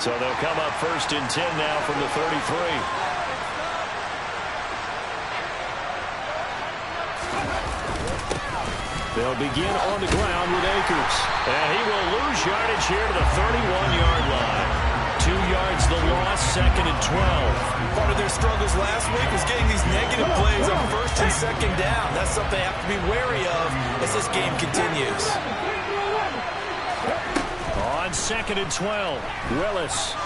So they'll come up 1st and 10 now from the 33. They'll begin on the ground with Akers. And he will lose yardage here to the 31-yard line. 2 yards the loss, 2nd and 12. Part of their struggles last week was getting these negative plays on 1st and 2nd down. That's something they have to be wary of as this game continues. On 2nd and 12, Willis.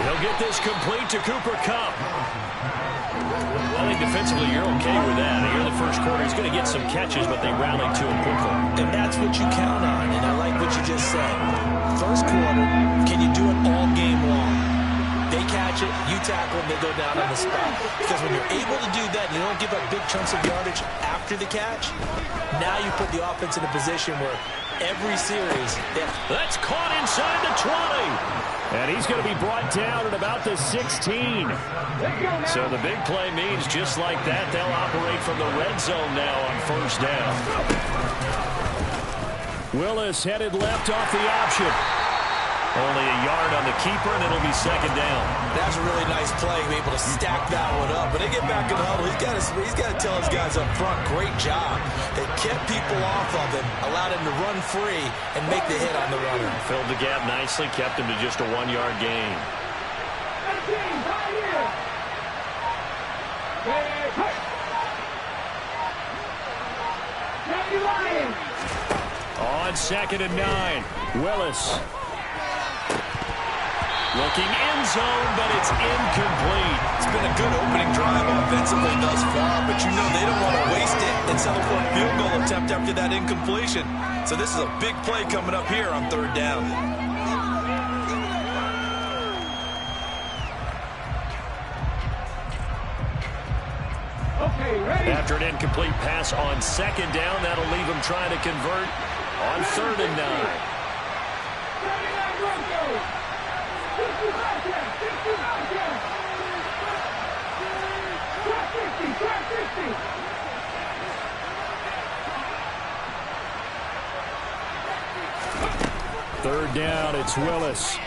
He'll get this complete to Cooper Kupp. I think defensively you're okay with that. Here in the first quarter, he's going to get some catches, but they rallied to him quickly. And that's what you count on, and I like what you just said. First quarter, can you do it all game long? They catch it, you tackle them, they go down on the spot. Because when you're able to do that, you don't give up big chunks of yardage after the catch, now you put the offense in a position where every series, that's caught inside the 20. And he's going to be brought down at about the 16. So the big play means just like that, they'll operate from the red zone now on 1st down. Willis headed left off the option. Only a yard on the keeper, and it'll be 2nd down. That's a really nice play, be able to stack that one up. But they get back in the huddle. He's got to tell his guys up front, great job. They kept people off of him, allowed him to run free, and make the hit on the runner. Filled the gap nicely, kept him to just a 1-yard gain. On 2nd and 9, Willis. Looking end zone, but it's incomplete. It's been a good opening drive offensively thus far, but you know they don't want to waste it and settle for a field goal attempt after that incompletion. So this is a big play coming up here on 3rd down. After an incomplete pass on 2nd down, that'll leave him trying to convert on 3rd and 9. Third down, it's Willis. To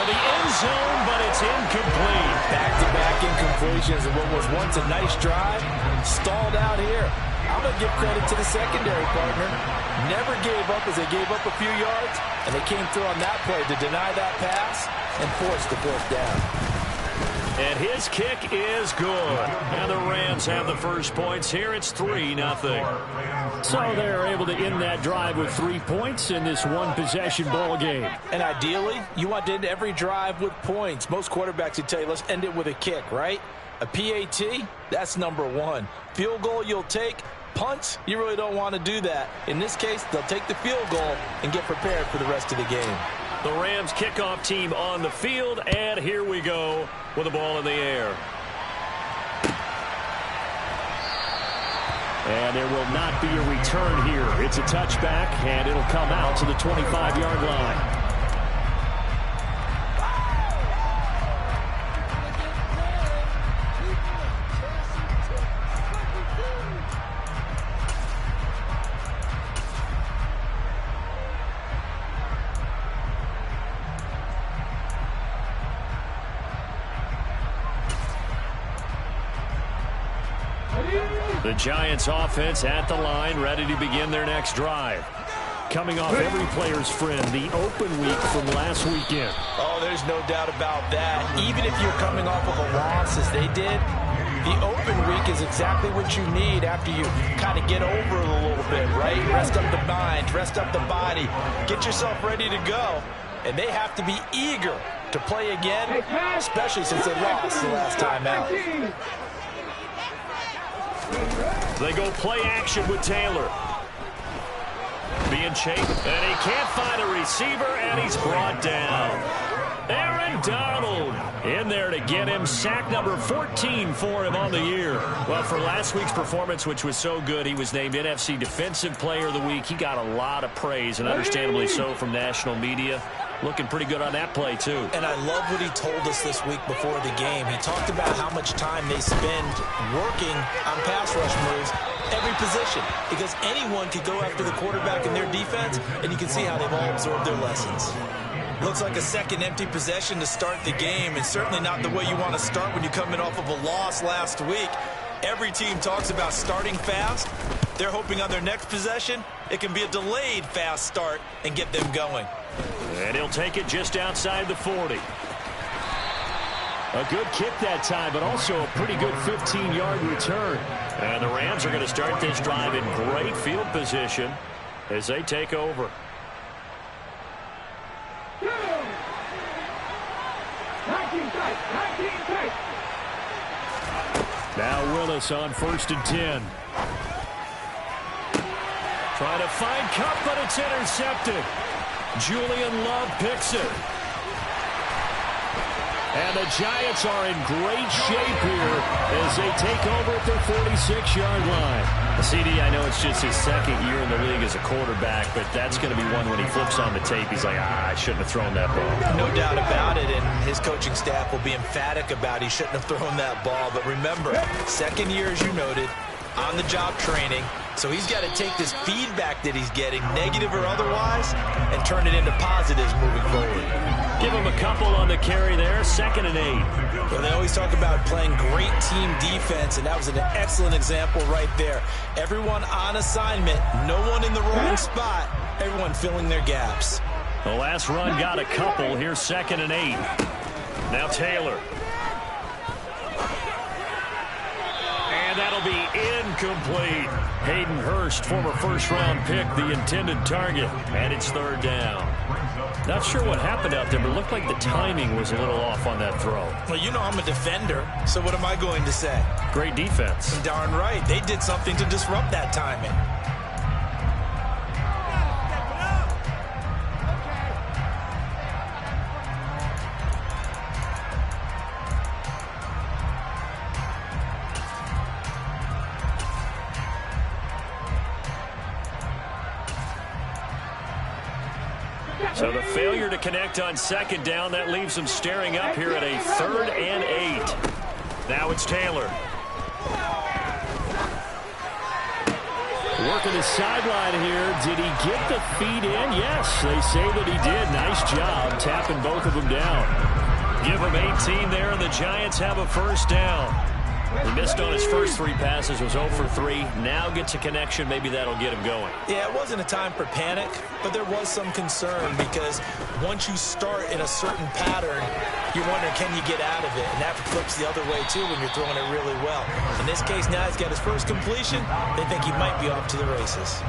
the end zone, but it's incomplete. Back-to-back incompletions of what was once a nice drive. Stalled out here. I'm going to give credit to the secondary partner. Never gave up as they gave up a few yards, and they came through on that play to deny that pass and force the 4th down. And his kick is good. And the Rams have the first points here. It's 3-0. So they're able to end that drive with 3 points in this one-possession ball game. And ideally, you want to end every drive with points. Most quarterbacks would tell you, let's end it with a kick, right? A PAT, that's number 1. Field goal you'll take. Punts, you really don't want to do that. In this case, they'll take the field goal and get prepared for the rest of the game. The Rams kickoff team on the field, and here we go with the ball in the air. And there will not be a return here. It's a touchback, and it'll come out to the 25-yard line. The Giants offense at the line, ready to begin their next drive. Coming off every player's friend, the open week from last weekend. Oh, there's no doubt about that. Even if you're coming off of a loss as they did, the open week is exactly what you need after you kind of get over it a little bit, right? Rest up the mind, rest up the body, get yourself ready to go. And they have to be eager to play again, especially since they lost the last time out. They go play action with Taylor. Being chased, and he can't find a receiver, and he's brought down. Aaron Donald in there to get him. Sack number 14 for him on the year. Well, for last week's performance, which was so good, he was named NFC Defensive Player of the Week. He got a lot of praise, and understandably so, from national media. Looking pretty good on that play, too. And I love what he told us this week before the game. He talked about how much time they spend working on pass rush moves, every position, because anyone could go after the quarterback in their defense, and you can see how they've all absorbed their lessons. Looks like a second empty possession to start the game, and certainly not the way you want to start when you're coming off of a loss last week. Every team talks about starting fast. They're hoping on their next possession, it can be a delayed fast start and get them going. And he'll take it just outside the 40. A good kick that time, but also a pretty good 15-yard return. And the Rams are going to start this drive in great field position as they take over. Now Willis on 1st and 10. Trying to find Cup, but it's intercepted. Julian Love picks it. And the Giants are in great shape here as they take over at their 46-yard line. CD, I know it's just his second year in the league as a quarterback, but that's going to be one when he flips on the tape. He's like, I shouldn't have thrown that ball. No doubt about it, and his coaching staff will be emphatic about he shouldn't have thrown that ball. But remember, second year, as you noted, on-the-job training. So he's got to take this feedback that he's getting, negative or otherwise, and turn it into positives moving forward. Give him a couple on the carry there, 2nd and 8. Well, they always talk about playing great team defense, and that was an excellent example right there. Everyone on assignment, no one in the wrong spot, everyone filling their gaps. The last run got a couple. Here's 2nd and 8. Now Taylor. And that'll be incomplete. Hayden Hurst, former first-round pick, the intended target. And it's 3rd down. Not sure what happened out there, but it looked like the timing was a little off on that throw. Well, you know I'm a defender, so what am I going to say? Great defense. Darn right. They did something to disrupt that timing. So the failure to connect on 2nd down, that leaves them staring up here at a 3rd and 8. Now it's Taylor. Working the sideline here. Did he get the feet in? Yes, they say that he did. Nice job tapping both of them down. Give him 18 there, and the Giants have a 1st down. He missed on his first 3 passes, was 0 for 3. Now gets a connection. Maybe that'll get him going. Yeah, it wasn't a time for panic, but there was some concern because once you start in a certain pattern, you wonder, can you get out of it? And that flips the other way, too, when you're throwing it really well. In this case, now he's got his first completion. They think he might be off to the races.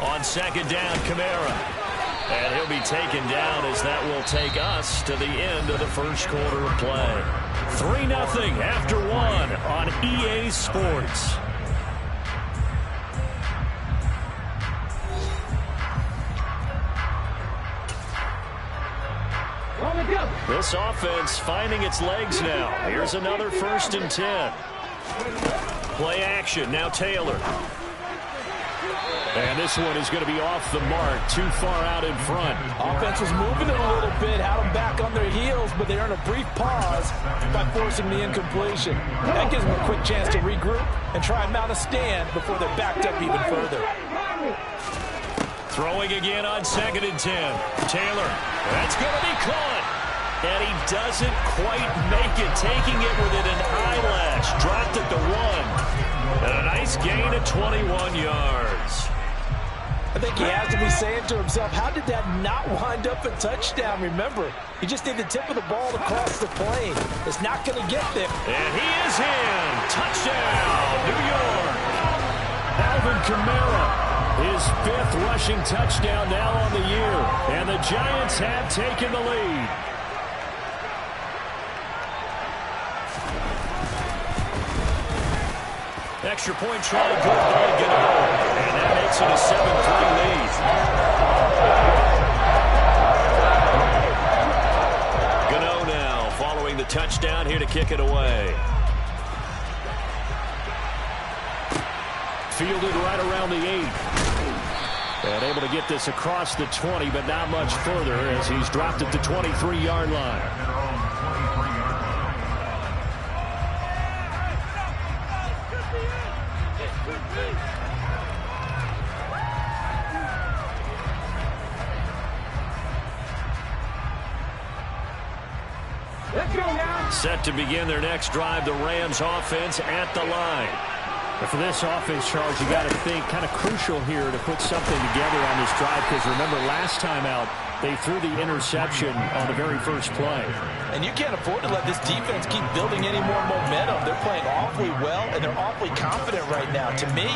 On 2nd down, Kamara. And he'll be taken down as that will take us to the end of the first quarter of play. 3-0 after 1 on EA Sports. This offense finding its legs now. Here's another 1st and 10. Play action, now Taylor. And this one is going to be off the mark, too far out in front. Offense was moving it a little bit, had them back on their heels, but they earned a brief pause by forcing the incompletion. That gives them a quick chance to regroup and try and mount a stand before they're backed up even further. Throwing again on 2nd and 10. Taylor, that's going to be caught. And he doesn't quite make it, taking it within an eyelash. Dropped at the 1. And a nice gain of 21 yards. I think he has to be saying to himself, how did that not wind up a touchdown? Remember, he just did the tip of the ball across the plane. It's not going to get there. And he is in. Touchdown, New York. Alvin Kamara, his 5th rushing touchdown now on the year. And the Giants have taken the lead. Extra point try, good ball, get it over. And that makes it a 7-3 lead. Gano now following the touchdown here to kick it away. fielded right around the 8. And able to get this across the 20, but not much further as he's dropped at the 23-yard line. Set to begin their next drive, the Rams offense at the line. And for this offense, Charles, you got to think kind of crucial here to put something together on this drive, because remember last time out, they threw the interception on the very first play. And you can't afford to let this defense keep building any more momentum. They're playing awfully well, and they're awfully confident right now. To me,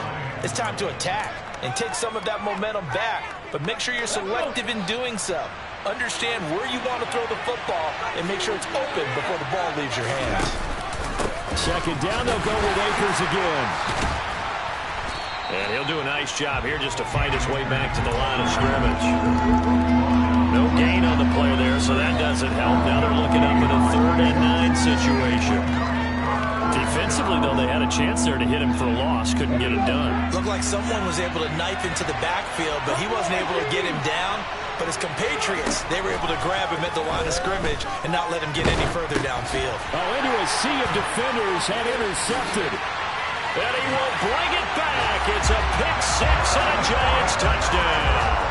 it's time to attack and take some of that momentum back, but make sure you're selective in doing so. Understand where you want to throw the football and make sure it's open before the ball leaves your hands. Second down, they'll go with Akers again. And he'll do a nice job here just to fight his way back to the line of scrimmage. No gain on the play there, so that doesn't help. Now they're looking up in a 3rd and 9 situation. Defensively, though, they had a chance there to hit him for a loss. Couldn't get it done. Looked like someone was able to knife into the backfield, but he wasn't able to get him down. But his compatriots, they were able to grab him at the line of scrimmage and not let him get any further downfield. Oh, into a sea of defenders and intercepted. And he will bring it back. It's a pick 6 and a Giants touchdown.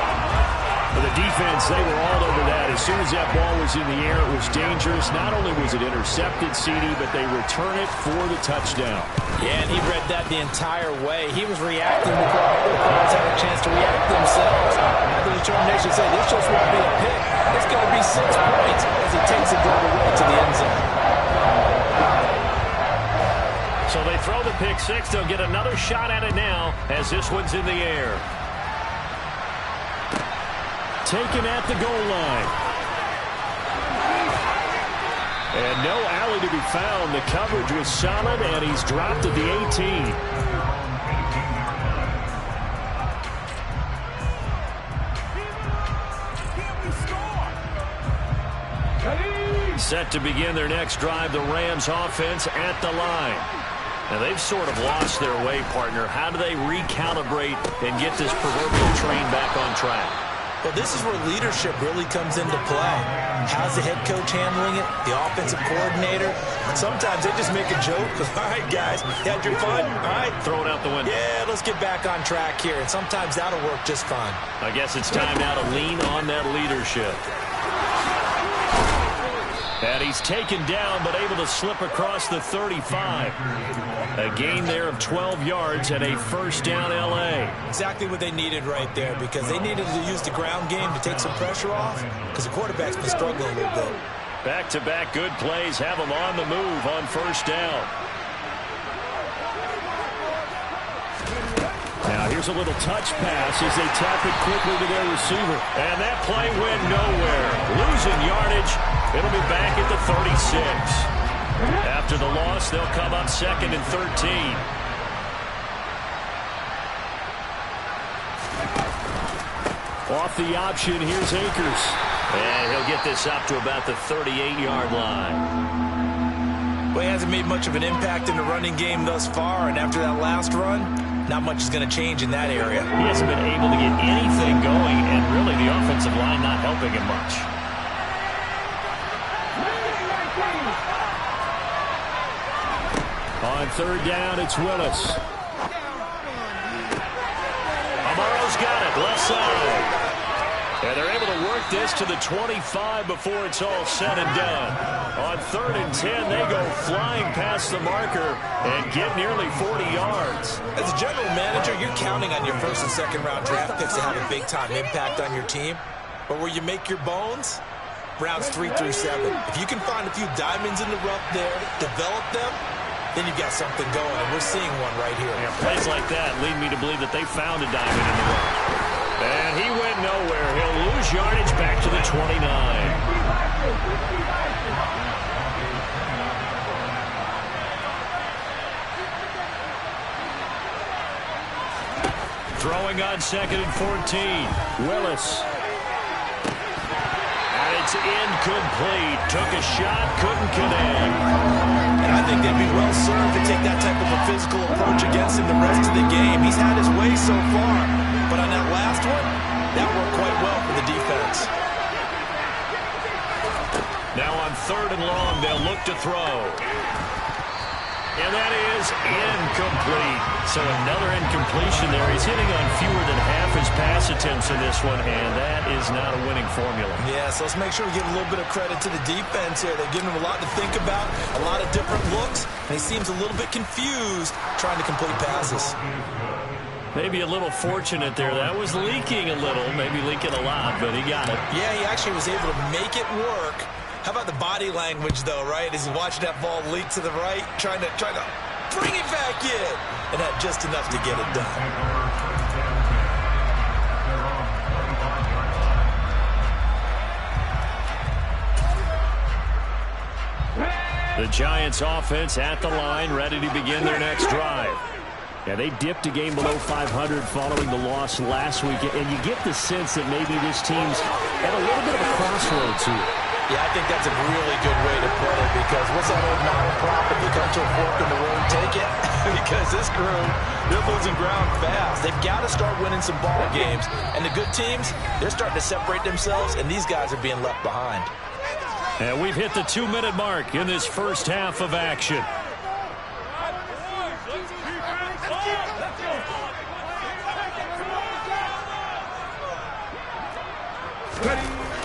For the defense, they were all over that. As soon as that ball was in the air, it was dangerous. Not only was it intercepted, C.D., but they return it for the touchdown. Yeah, and he read that the entire way. He was reacting before other players had a chance to react themselves. Had the determination to say, this just won't be a pick. It's going to be 6 points as he takes it all the way to the end zone. So they throw the pick 6. They'll get another shot at it now as this one's in the air. Taken at the goal line. And no alley to be found. The coverage was solid, and he's dropped at the 18. Set to begin their next drive, the Rams offense at the line. Now, they've sort of lost their way, partner. How do they recalibrate and get this proverbial train back on track? Well, this is where leadership really comes into play. How's the head coach handling it? The offensive coordinator? And sometimes they just make a joke. All right, guys, you had your fun? All right. Throw it out the window. Yeah, let's get back on track here. And sometimes that'll work just fine. I guess it's time now to lean on that leadership. And he's taken down, but able to slip across the 35. A gain there of 12 yards and a first down L.A. Exactly what they needed right there, because they needed to use the ground game to take some pressure off, because the quarterback's been struggling a little bit. Back-to-back good plays have them on the move on first down. Now here's a little touch pass as they tap it quickly to their receiver. And that play went nowhere. Losing yardage. It'll be back at the 36. After the loss, they'll come up 2nd and 13. Off the option, here's Akers. And he'll get this up to about the 38-yard line. Well, he hasn't made much of an impact in the running game thus far, and after that last run, not much is going to change in that area. He hasn't been able to get anything going, and really the offensive line not helping him much. On third down, it's Willis. Amaro's got it, left side. And they're able to work this to the 25 before it's all said and done. On 3rd and 10, they go flying past the marker and get nearly 40 yards. As a general manager, you're counting on your 1st and 2nd round draft picks to have a big-time impact on your team. But where you make your bones, rounds 3 through 7. If you can find a few diamonds in the rough there, develop them, then you've got something going, and we're seeing one right here. Yeah, plays like that lead me to believe that they found a diamond in the rough. And he went nowhere. He'll lose yardage back to the 29. Throwing on 2nd and 14. Willis. And it's incomplete. Took a shot, couldn't connect. And I think they'd be well served to take that type of a physical approach against him the rest of the game. He's had his way so far, but on that last one, that worked quite well for the defense. Now on 3rd and long, they'll look to throw. And that is incomplete. So another incompletion there. He's hitting on fewer than half his pass attempts in this one, and that is not a winning formula. Yeah, so let's make sure we give a little bit of credit to the defense here. They've given him a lot to think about, a lot of different looks, and he seems a little bit confused trying to complete passes. Maybe a little fortunate there. That was leaking a little, maybe leaking a lot, but he got it. Yeah, he actually was able to make it work. How about the body language, though, right? As he's watching that ball leak to the right, trying to bring it back in. And had just enough to get it done. The Giants offense at the line, ready to begin their next drive. Yeah, they dipped a game below 500 following the loss last week, and you get the sense that maybe this team's at a little bit of a crossroads here. Yeah, I think that's a really good way to put it, because what's that old mountain prophet? You come to a fork in the road, take it. Because this crew, they're losing ground fast. They've got to start winning some ball games. And the good teams, they're starting to separate themselves, and these guys are being left behind. And we've hit the 2-minute mark in this first half of action.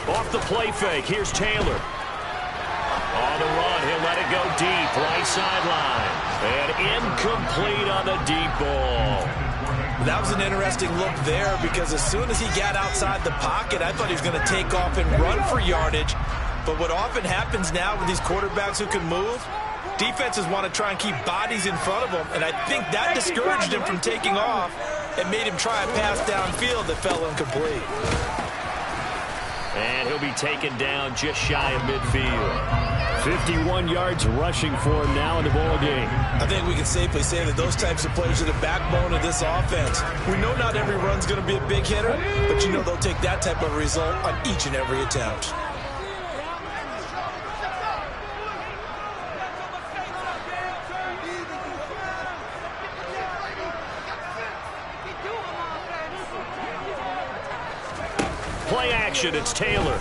Off the play fake, here's Taylor. On the run, he'll let it go deep, right sideline. And incomplete on the deep ball. That was an interesting look there, because as soon as he got outside the pocket, I thought he was going to take off and run for yardage. But what often happens now with these quarterbacks who can move, defenses want to try and keep bodies in front of them, and I think that discouraged him from taking off and made him try a pass downfield that fell incomplete. And he'll be taken down just shy of midfield. 51 yards rushing for him now in the ball game. I think we can safely say that those types of players are the backbone of this offense. We know not every run's going to be a big hitter, but you know they'll take that type of result on each and every attempt. Play action, it's Taylor.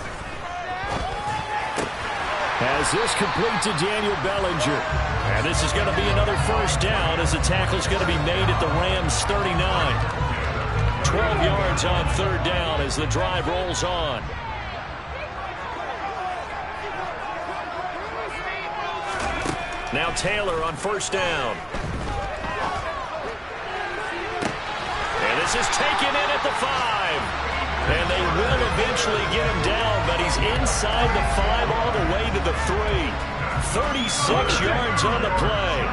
As this complete to Daniel Bellinger. And this is going to be another first down, as the tackle's going to be made at the Rams' 39. 12 yards on 3rd down as the drive rolls on. Now Taylor on 1st down. And this is taken in at the 5. And they will eventually get him down, but he's inside the 5 all the way to the 3. 36 yards on the play.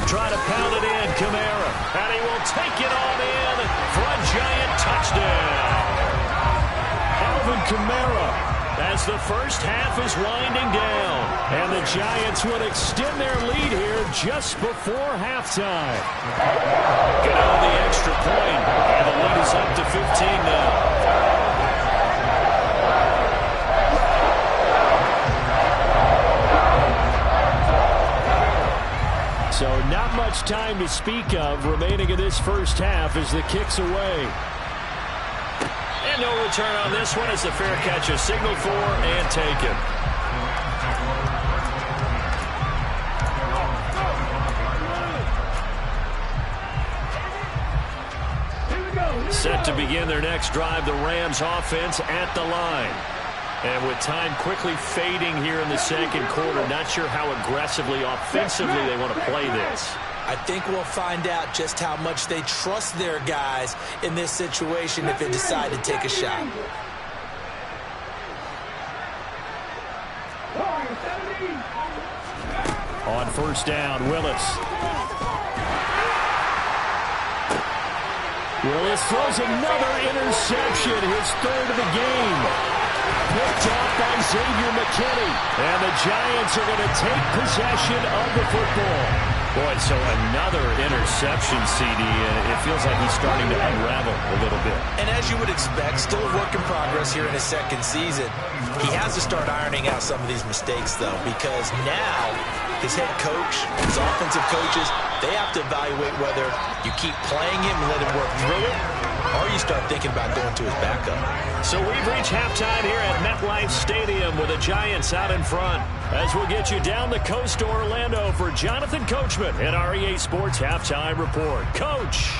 Try to pound it in, Kamara. And he will take it on in for a Giant touchdown. Alvin Kamara, as the first half is winding down. And the Giants would extend their lead here just before halftime. Get on the extra point, and the lead is up to 15 now. So not much time to speak of remaining in this first half as the kick's away. And no return on this one as the fair catch is signaled for and taken. Set to begin their next drive, the Rams offense at the line. And with time quickly fading here in the second quarter, not sure how aggressively, offensively they want to play this. I think we'll find out just how much they trust their guys in this situation if they decide to take a shot. On 1st down, Willis. Willis throws another interception, his 3rd of the game. Picked off by Xavier McKinney. And the Giants are going to take possession of the football. Boy, so another interception, CD. It feels like he's starting to unravel a little bit. And as you would expect, still a work in progress here in his second season. He has to start ironing out some of these mistakes, though, because now his head coach, his offensive coaches, they have to evaluate whether you keep playing him and let him work through it, or you start thinking about going to his backup. So we've reached halftime here at MetLife Stadium with the Giants out in front. As we'll get you down the coast to Orlando for Jonathan Coachman at our EA Sports Halftime Report. Coach.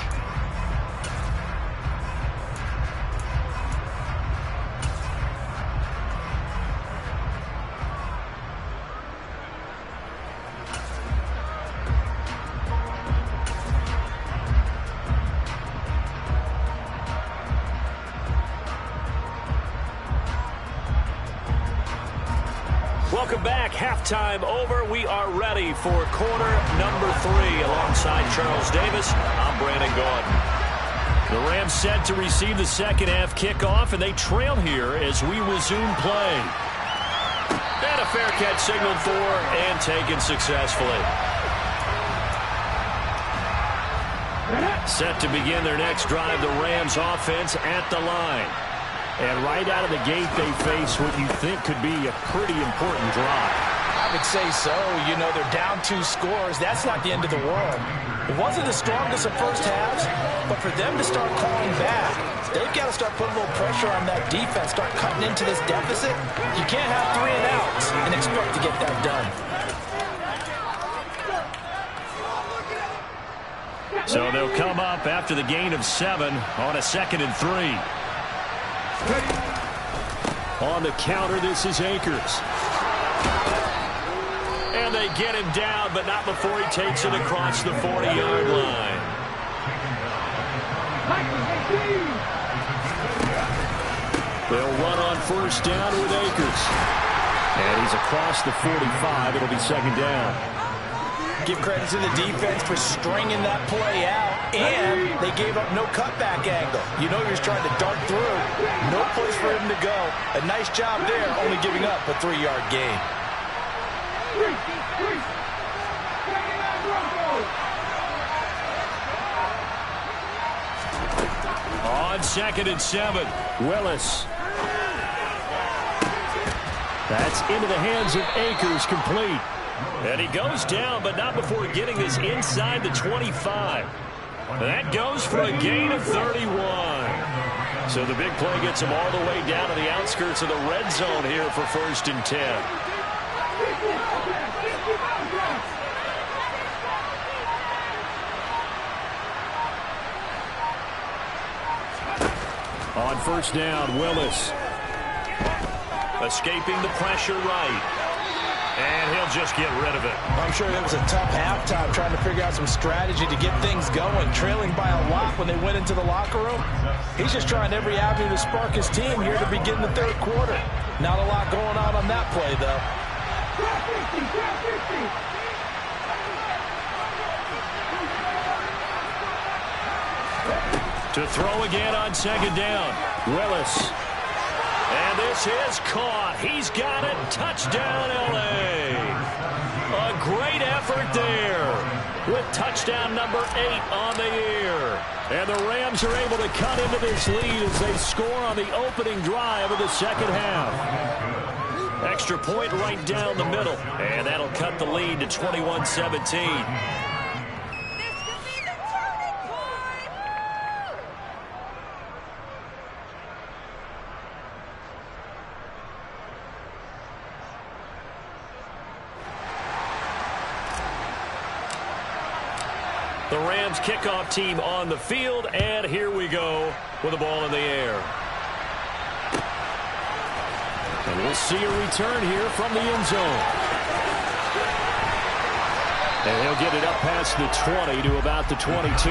Welcome back. Halftime over. We are ready for quarter number 3. Alongside Charles Davis, I'm Brandon Gaudin. The Rams set to receive the second half kickoff, and they trail here as we resume play. And a fair catch signaled for and taken successfully. Set to begin their next drive, the Rams offense at the line. And right out of the gate, they face what you think could be a pretty important drive. I would say so. You know, they're down 2 scores. That's not the end of the world. It wasn't the strongest of first halves, but for them to start calling back, they've got to start putting a little pressure on that defense, start cutting into this deficit. You can't have 3 and outs and expect to get that done. So they'll come up after the gain of 7 on a 2nd and 3. On the counter, this is Akers. And they get him down, but not before he takes it across the 40-yard line. They'll run on first down with Akers. And he's across the 45. It'll be second down. Give credit to the defense for stringing that play out, and they gave up no cutback angle. You know you're trying to dart through. No place for him to go. A nice job there, only giving up a 3-yard gain. On 2nd and 7, Willis. That's into the hands of Akers, complete. And he goes down, but not before getting this inside the 25. That goes for a gain of 31. So the big play gets him all the way down to the outskirts of the red zone here for 1st and 10. On first down, Willis. Escaping the pressure right. And he'll just get rid of it. I'm sure it was a tough halftime trying to figure out some strategy to get things going, trailing by a lot when they went into the locker room. He's just trying every avenue to spark his team here to begin the 3rd quarter. Not a lot going on that play, though. To throw again on 2nd down. Willis. And this is caught. He's got it. Touchdown, L.A. A great effort there with touchdown number 8 on the year. And the Rams are able to cut into this lead as they score on the opening drive of the second half. Extra point right down the middle. And that'll cut the lead to 21-17. The Rams kickoff team on the field, and here we go with the ball in the air. And we'll see a return here from the end zone. And he'll get it up past the 20 to about the 22.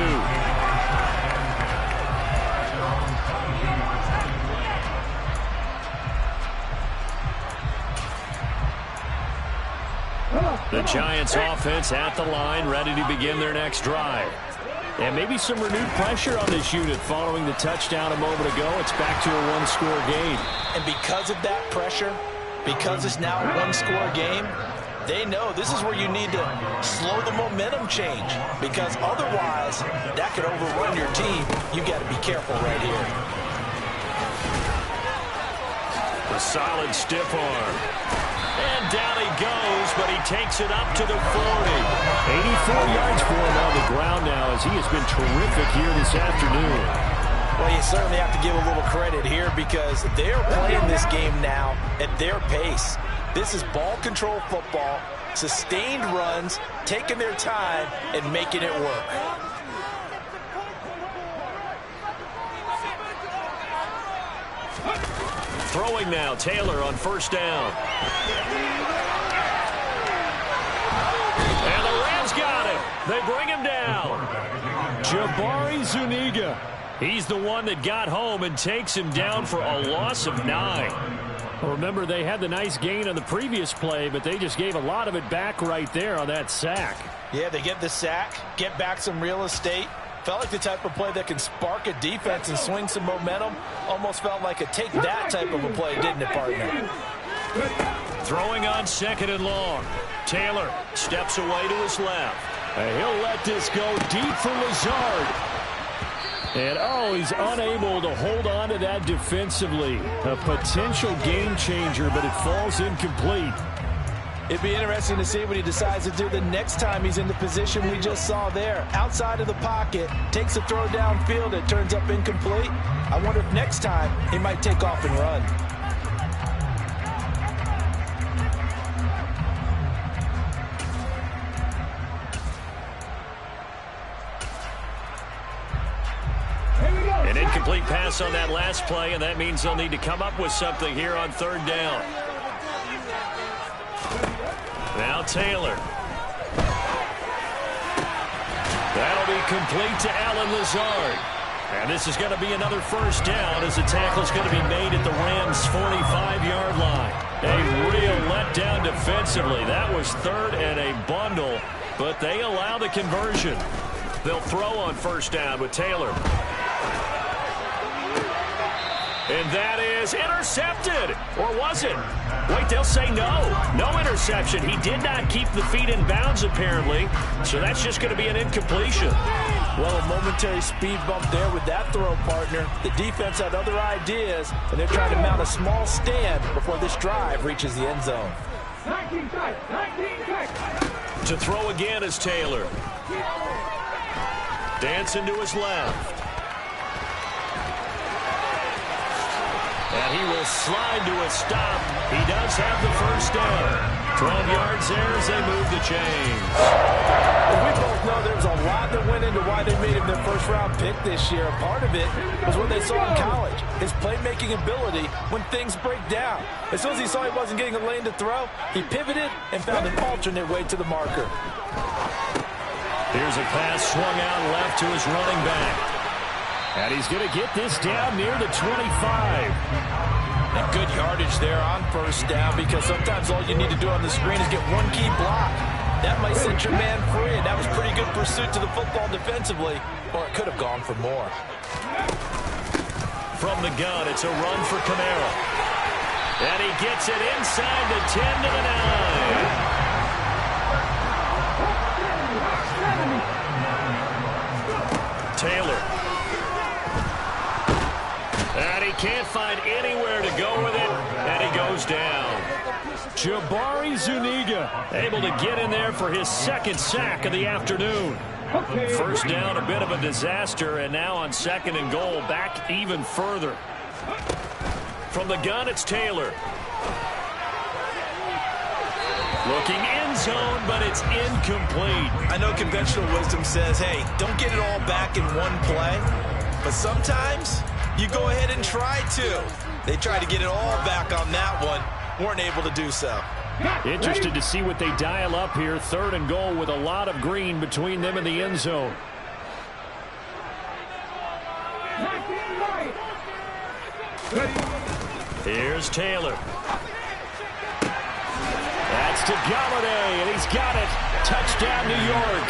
The Giants offense at the line, ready to begin their next drive. And maybe some renewed pressure on this unit following the touchdown a moment ago. It's back to a 1-score game. And because of that pressure, because it's now a 1-score game, They know this is where you need to slow the momentum change, because otherwise that could overrun your team. You got to be careful right here. A solid stiff arm. And down he goes, but he takes it up to the 40. 84 yards for him on the ground now, as he has been terrific here this afternoon. Well, you certainly have to give a little credit here, because they're playing this game now at their pace. This is ball control football, sustained runs, taking their time and making it work. Throwing now, Taylor on first down. And the Rams got him. They bring him down. Jabari Zuniga. He's the one that got home and takes him down for a loss of 9. Remember, they had the nice gain on the previous play, but they just gave a lot of it back right there on that sack. Yeah, they get the sack, get back some real estate. Felt like the type of play that can spark a defense and swing some momentum. Almost felt like a take-that type of a play, didn't it, partner? Throwing on second and long. Taylor steps away to his left. And he'll let this go deep for Lazard. And, oh, he's unable to hold on to that defensively. A potential game changer, but it falls incomplete. It'd be interesting to see what he decides to do the next time he's in the position we just saw there. Outside of the pocket, takes a throw downfield, it turns up incomplete. I wonder if next time he might take off and run. An incomplete pass on that last play, and that means they'll need to come up with something here on third down. Now Taylor. That'll be complete to Alan Lazard. And this is going to be another first down, as the tackle's going to be made at the Rams' 45-yard line. A real letdown defensively. That was third and a bundle, but they allow the conversion. They'll throw on first down with Taylor. And that is intercepted. Or was it? Wait, they'll say no. No interception. He did not keep the feet in bounds, apparently. So that's just going to be an incompletion. Well, a momentary speed bump there with that throw, partner. The defense had other ideas, and they're trying to mount a small stand before this drive reaches the end zone. To throw again is Taylor. Dancing to his left. And he will slide to a stop. He does have the first down. 12 yards there as they move the chains. Well, we both know there's a lot that went into why they made him their first-round pick this year. Part of it was what they saw in college, his playmaking ability when things break down. As soon as he saw he wasn't getting a lane to throw, he pivoted and found an alternate way to the marker. Here's a pass swung out left to his running back. And he's going to get this down near the 25. And good yardage there on first down, because sometimes all you need to do on the screen is get one key block. That might set your man free, and that was pretty good pursuit to the football defensively, or it could have gone for more. From the gun, it's a run for Kamara. And he gets it inside the 10 to the 9. Taylor. And he can't find anywhere to go with it, and he goes down. Jabari Zuniga able to get in there for his second sack of the afternoon. First down, a bit of a disaster, and now on second and goal, back even further. From the gun, it's Taylor. Looking end zone, but it's incomplete. I know conventional wisdom says, hey, don't get it all back in one play, but sometimes you go ahead and try to. They tried to get it all back on that one. Weren't able to do so. Interested to see what they dial up here. Third and goal with a lot of green between them and the end zone. Here's Taylor. That's to Galladay, and he's got it. Touchdown, New York.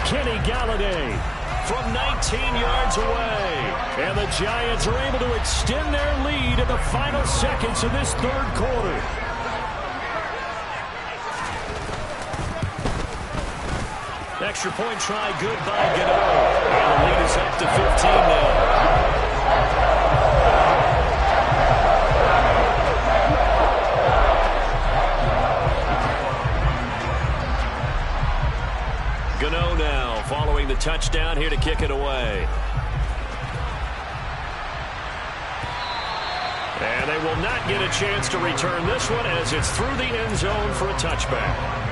Kenny Galladay from 19 yards away. And the Giants are able to extend their lead in the final seconds of this third quarter. extra point try good by Gano. And the lead is up to 15 now. Gano now following the touchdown here to kick it away. And they will not get a chance to return this one as it's through the end zone for a touchback.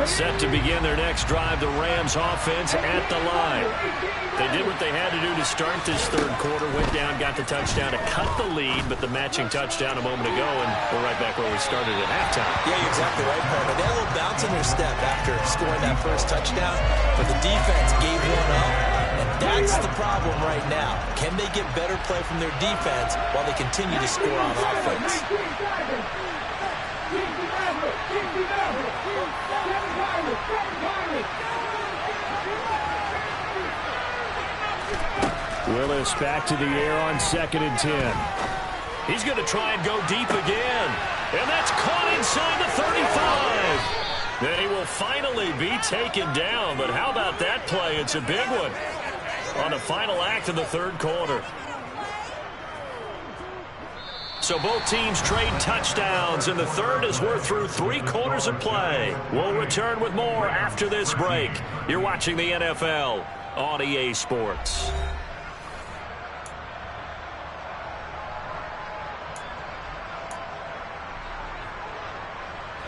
Set to begin their next drive, the Rams offense at the line. They did what they had to do to start this third quarter, went down, got the touchdown to cut the lead, but the matching touchdown a moment ago, and we're right back where we started at halftime. Yeah, you're exactly right, Palmer. They had a little bounce in their step after scoring that first touchdown, but the defense gave one up, and that's the problem right now. Can they get better play from their defense while they continue to score on offense? Willis back to the air on 2nd and 10. He's going to try and go deep again. And that's caught inside the 35. Then he will finally be taken down. But how about that play? It's a big one on the final act of the third quarter. So both teams trade touchdowns, and the third as we're through 3 quarters of play. We'll return with more after this break. You're watching the NFL on EA Sports.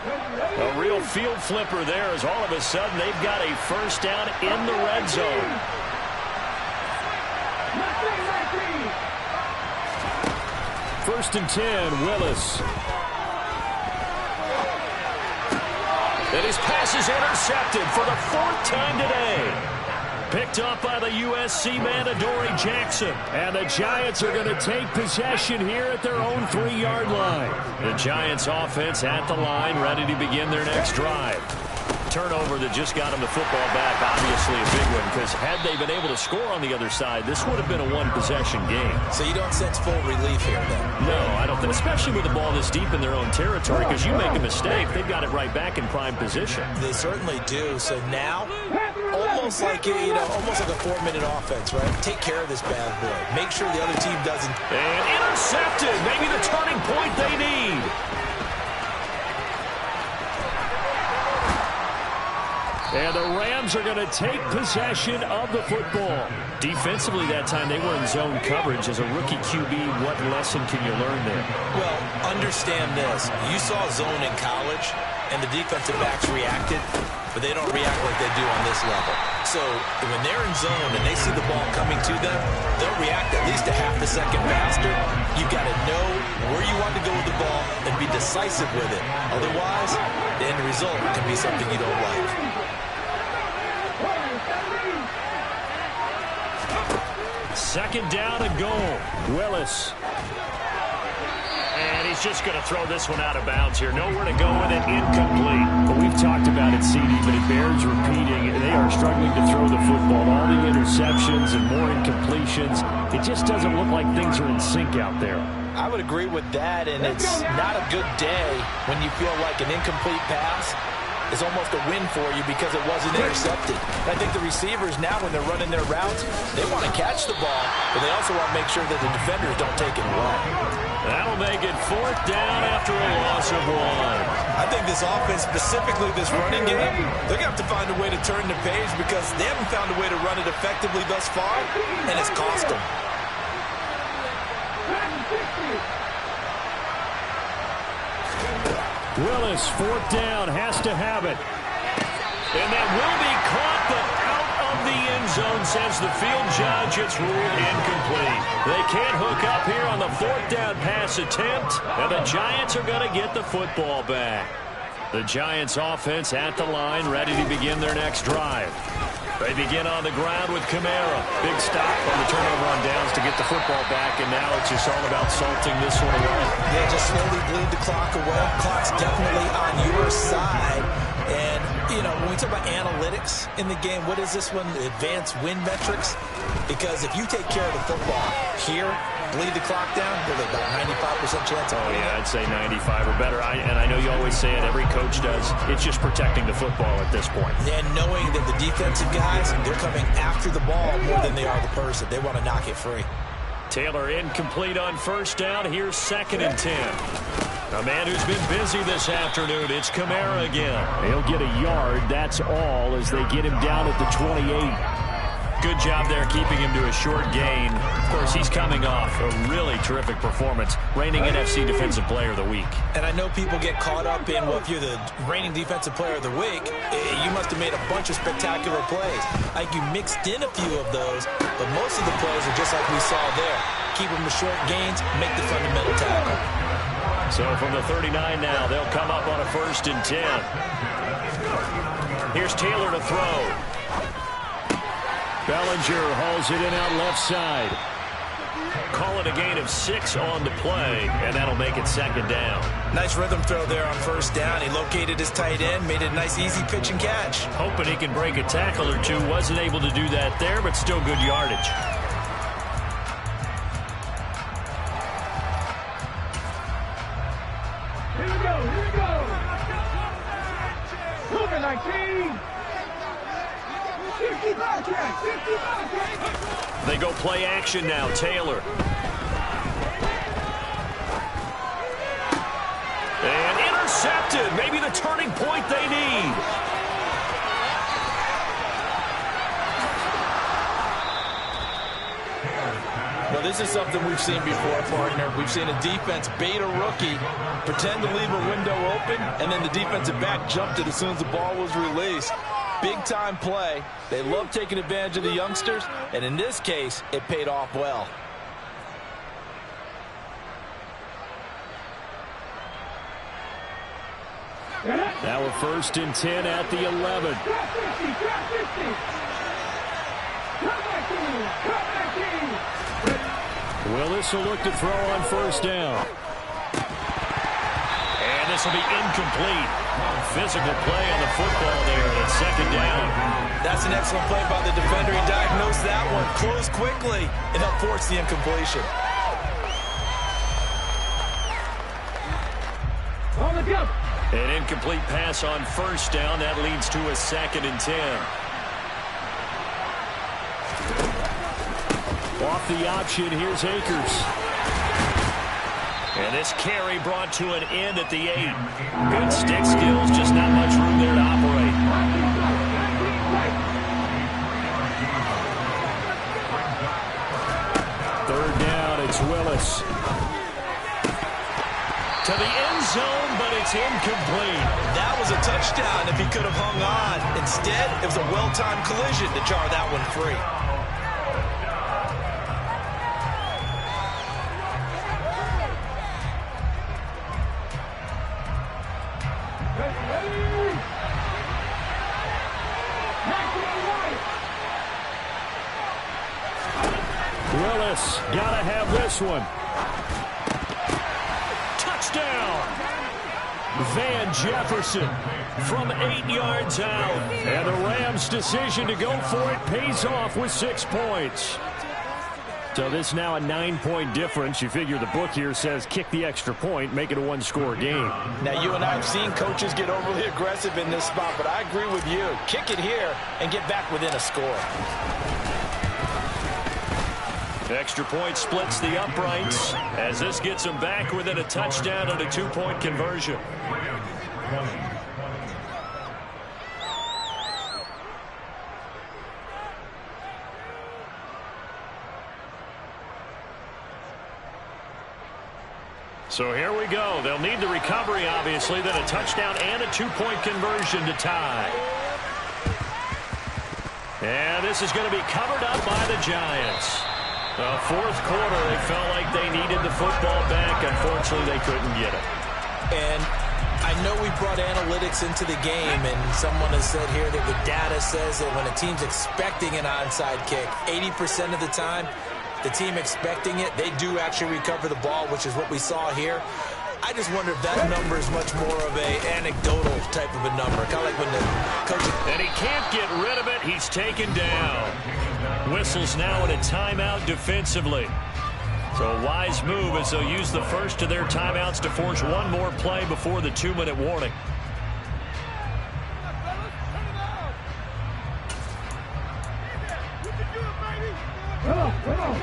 A real field flipper there as all of a sudden they've got a first down in the red zone. First and 10, Willis. And his pass is intercepted for the 4th time today. Picked up by the USC man, Adoree Jackson. And the Giants are going to take possession here at their own 3-yard line. The Giants offense at the line, ready to begin their next drive. Turnover that just got him the football back, obviously a big one, because had they been able to score on the other side, this would have been a one-possession game. So you don't sense full relief here, then? No, I don't think, especially with the ball this deep in their own territory, because you make a mistake, they've got it right back in prime position. They certainly do. So now, almost like almost like a 4-minute offense, right? Take care of this bad boy. Make sure the other team doesn't. And intercepted, maybe the turning point they need. And the Rams are going to take possession of the football. Defensively that time, they were in zone coverage. As a rookie QB, what lesson can you learn there? Well, understand this. You saw zone in college, and the defensive backs reacted, but they don't react like they do on this level. So when they're in zone and they see the ball coming to them, they'll react at least a half a second faster. You've got to know where you want to go with the ball and be decisive with it. Otherwise, the end result can be something you don't like. Second down and goal. Willis. And he's just going to throw this one out of bounds here. Nowhere to go with it. Incomplete. Well, we've talked about it, CD, but it bears repeating. They are struggling to throw the football. All the interceptions and more incompletions. It just doesn't look like things are in sync out there. I would agree with that, and it's not a good day when you feel like an incomplete pass is almost a win for you because it wasn't intercepted. I think the receivers now, when they're running their routes, they want to catch the ball, but they also want to make sure that the defenders don't take it away. That'll make it 4th down after a loss of 1. I think this offense, specifically this running game, they're going to have to find a way to turn the page because they haven't found a way to run it effectively thus far, and it's cost them. Willis, 4th down, has to have it. And that will be caught, but out of the end zone, says the field judge. It's ruled incomplete. They can't hook up here on the 4th down pass attempt, and the Giants are going to get the football back. The Giants offense at the line, ready to begin their next drive. They begin on the ground with Kamara. Big stop on the turnover on downs to get the football back, and now it's just all about salting this one away. Yeah, just slowly bleed the clock away. Clock's definitely on your side, and You know, when we talk about analytics in the game, what is this one? Advanced win metrics? Because if you take care of the football here, bleed the clock down, with about 95% chance. Oh, yeah, I'd say 95 or better. And I know you always say it, every coach does. It's just protecting the football at this point. And knowing that the defensive guys, they're coming after the ball more than they are the person. They want to knock it free. Taylor incomplete on first down. Here's 2nd and 10. A man who's been busy this afternoon. It's Kamara again. He'll get a yard. That's all as they get him down at the 28. Good job there keeping him to a short gain. Of course, he's coming off a really terrific performance, reigning NFC Defensive Player of the Week. And I know people get caught up in, well, if you're the reigning Defensive Player of the Week, you must have made a bunch of spectacular plays. I think you mixed in a few of those, but most of the plays are just like we saw there. Keep them to short gains, make the fundamental tackle. So from the 39 now, they'll come up on a 1st and 10. Here's Taylor to throw. Bellinger hauls it in out left side. Call it a gain of 6 on the play, and that'll make it 2nd down. Nice rhythm throw there on 1st down. He located his tight end, made it a nice, easy pitch and catch. Hoping he can break a tackle or two. Wasn't able to do that there, but still good yardage. Here we go. Number 19. They go play action now. Taylor. And intercepted. Maybe the turning point they need. Well, this is something we've seen before, partner. We've seen a defense bait a rookie, pretend to leave a window open, and then the defensive back jumped it as soon as the ball was released. Big-time play. They love taking advantage of the youngsters, and in this case, it paid off well. Now a 1st and 10 at the 11. Willis will look to throw on 1st down. And this will be incomplete. Physical play on the football there, and it's 2nd down. That's an excellent play by the defender. He diagnosed that one, closed quickly, and helped force the incompletion. On the jump. An incomplete pass on 1st down. That leads to a 2nd and 10. Off the option, here's Akers. And this carry brought to an end at the 8. Good stick skills, just not much room there to operate. 3rd down, it's Willis. To the end zone, but it's incomplete. That was a touchdown if he could have hung on. Instead, it was a well-timed collision to jar that one free. Willis, gotta have this one. Touchdown! Van Jefferson from 8 yards out. And the Rams' decision to go for it pays off with 6 points. So this is now a 9-point difference. You figure the book here says kick the extra point, make it a 1-score game. Now, you and I have seen coaches get overly aggressive in this spot, but I agree with you. Kick it here and get back within a score. Extra point splits the uprights as this gets them back within a touchdown and a 2-point conversion. So here we go. They'll need the recovery, obviously, then a touchdown and a 2-point conversion to tie. And this is going to be covered up by the Giants. The 4th quarter, they felt like they needed the football back. Unfortunately, they couldn't get it. And I know we brought analytics into the game, and someone has said here that the data says that when a team's expecting an onside kick, 80% of the time, the team expecting it, they do actually recover the ball, which is what we saw here. I just wonder if that number is much more of a anecdotal type of a number. Kind of like when the coach... And he can't get rid of it. He's taken down. Whistles now in a timeout defensively. So a wise move as they'll use the first of their timeouts to force one more play before the 2-minute warning.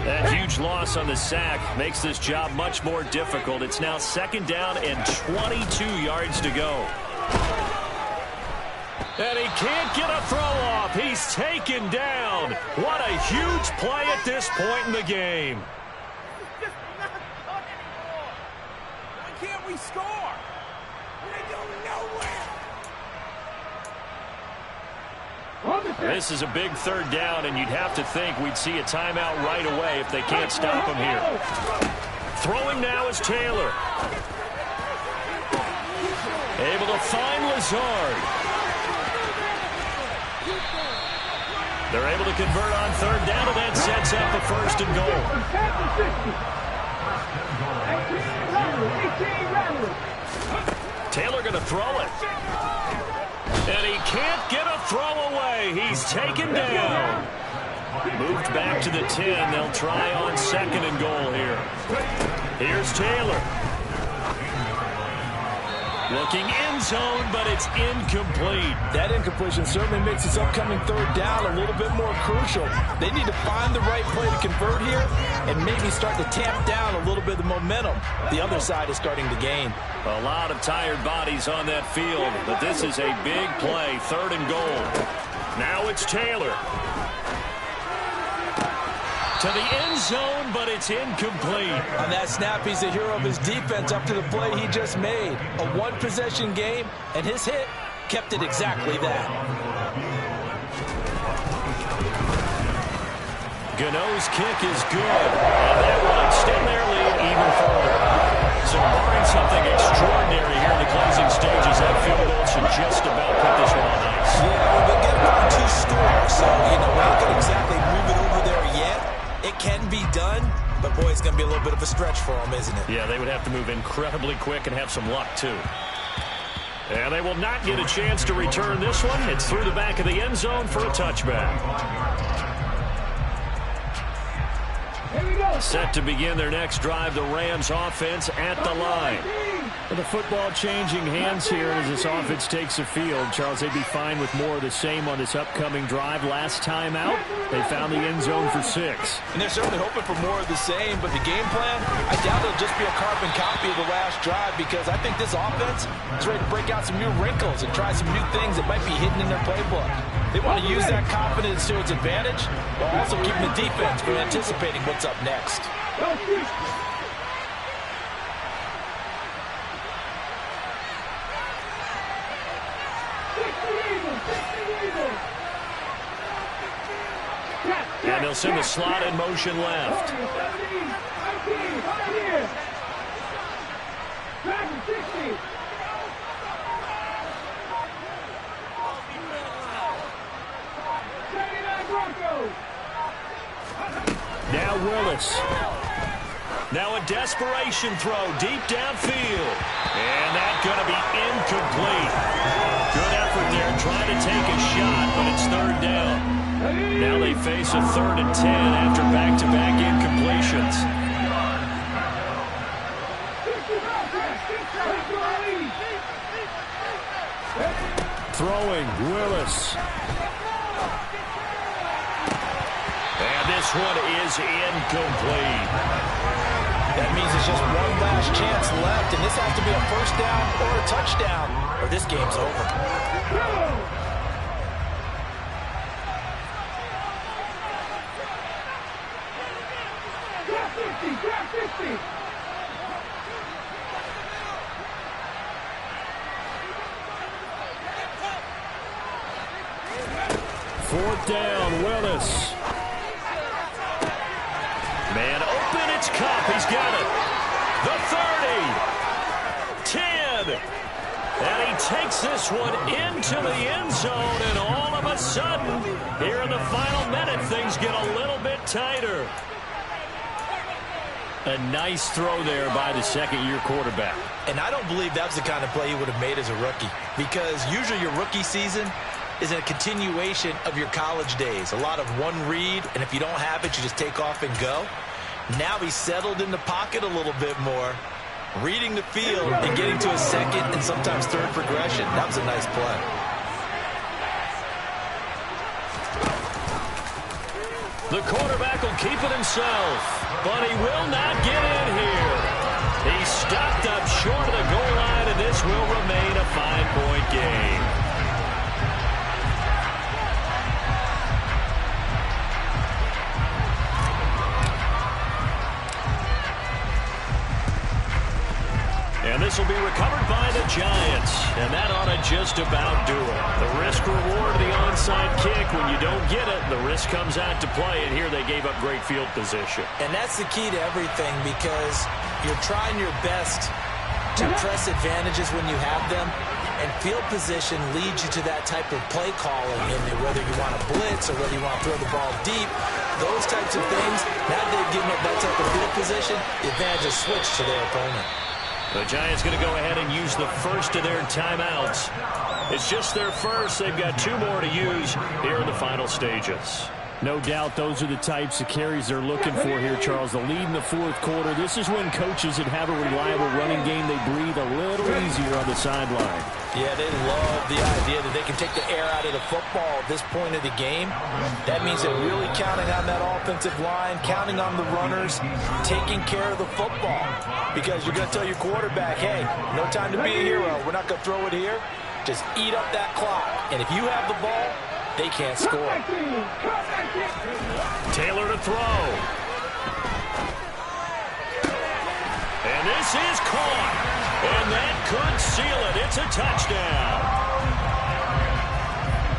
That huge loss on the sack makes this job much more difficult. It's now 2nd down and 22 yards to go. And he can't get a throw off. He's taken down. What a huge play at this point in the game. Why can't we score? They go nowhere. This is a big 3rd down, and you'd have to think we'd see a timeout right away if they can't stop him here. Throwing now is Taylor. Able to find Lazard. They're able to convert on 3rd down, and that sets up a 1st and goal. Taylor going to throw it. And he can't get a throw away. He's taken down. Moved back to the 10. They'll try on 2nd and goal here. Here's Taylor. Looking end zone, but it's incomplete. That incompletion certainly makes this upcoming 3rd down a little bit more crucial. They need to find the right play to convert here and maybe start to tamp down a little bit of the momentum the other side is starting to gain. A lot of tired bodies on that field, but this is a big play, 3rd and goal. Now it's Taylor. To the end zone, but it's incomplete. On that snap, he's the hero of his defense up to the play he just made. A one-possession game, and his hit kept it exactly that. Gano's kick is good, and that will extend their lead even further. So barring something extraordinary here in the closing stages, that field goal should just about put this one on ice. Yeah, we've been getting on 2 scores, so, you know, we're not going to exactly move it over there yet. It can be done, but, boy, it's going to be a little bit of a stretch for them, isn't it? Yeah, they would have to move incredibly quick and have some luck, too. And they will not get a chance to return this one. It's through the back of the end zone for a touchback. Set to begin their next drive, the Rams offense at the line. The football changing hands here as this offense takes the field. Charles, they'd be fine with more of the same on this upcoming drive. Last time out, they found the end zone for 6. And they're certainly hoping for more of the same, but the game plan, I doubt it'll just be a carbon copy of the last drive because I think this offense is ready to break out some new wrinkles and try some new things that might be hidden in their playbook. They want to use that confidence to its advantage, while also keeping the defense from anticipating what's up next. And they'll send the slot in motion left. Now Willis. Now a desperation throw deep downfield. And that's going to be incomplete. Good effort there trying to take a shot, but it's 3rd down. Now they face a 3rd and 10 after back-to-back incompletions. Throwing, Willis. And this one is incomplete. That means it's just one last chance left, and this has to be a 1st down or a touchdown, or this game's over. Fourth down, Willis. Man open, it's Cup. He's got it. The 30. 10. And he takes this one into the end zone, and all of a sudden, here in the final minute, things get a little bit tighter. A nice throw there by the second-year quarterback. And I don't believe that was the kind of play he would have made as a rookie, because usually your rookie season is a continuation of your college days. A lot of one read, and if you don't have it, you just take off and go. Now he's settled in the pocket a little bit more, reading the field and getting to a second and sometimes third progression. That was a nice play. The quarterback will keep it himself, but he will not get in here. He's stopped up short of the goal line, and this will remain a 5-point game. And this will be recovered by the Giants. And that ought to just about do it. The risk-reward of the onside kick. When you don't get it, the risk comes out to play. And here they gave up great field position. And that's the key to everything, because you're trying your best to press advantages when you have them. And field position leads you to that type of play calling. And whether you want to blitz or whether you want to throw the ball deep, those types of things, now that they've given up that type of field position, the advantage is switched to their opponent. The Giants going to go ahead and use the first of their timeouts. It's just their first. They've got 2 more to use here in the final stages. No doubt those are the types of carries they're looking for here, Charles. The lead in the fourth quarter. This is when coaches that have a reliable running game, they breathe a little easier on the sideline. Yeah, they love the idea that they can take the air out of the football at this point of the game. That means they're really counting on that offensive line, counting on the runners, taking care of the football. Because you're going to tell your quarterback, hey, no time to be a hero. We're not going to throw it here. Just eat up that clock. And if you have the ball, they can't score. Taylor to throw. And this is caught. And that could seal it. It's a touchdown.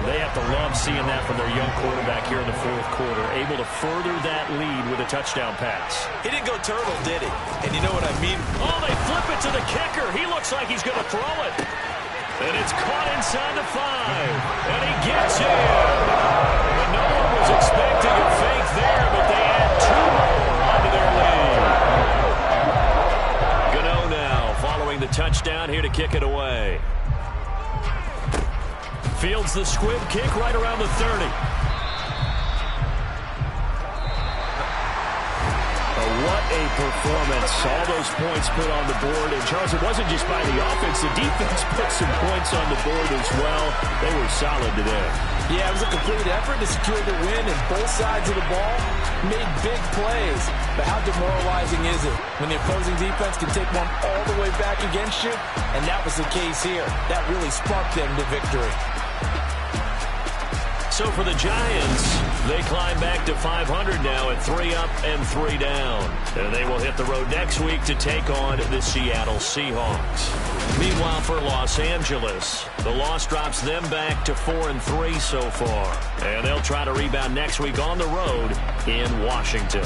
They have to love seeing that from their young quarterback here in the fourth quarter, able to further that lead with a touchdown pass. He didn't go turtle, did he? And you know what I mean? Oh, they flip it to the kicker. He looks like he's going to throw it. And it's caught inside the 5. And he gets in. And no one was expecting a fake there, but they add 2 more onto their lead. Gano now following the touchdown here to kick it away. Fields the squib kick right around the 30. What a performance. All those points put on the board. And, Charles, it wasn't just by the offense. The defense put some points on the board as well. They were solid today. Yeah, it was a complete effort to secure the win, and both sides of the ball made big plays. But how demoralizing is it when the opposing defense can take one all the way back against you? And that was the case here. That really sparked them to victory. So for the Giants, they climb back to 500 now at 3 up and 3 down. And they will hit the road next week to take on the Seattle Seahawks. Meanwhile, for Los Angeles, the loss drops them back to 4-3 so far. And they'll try to rebound next week on the road in Washington.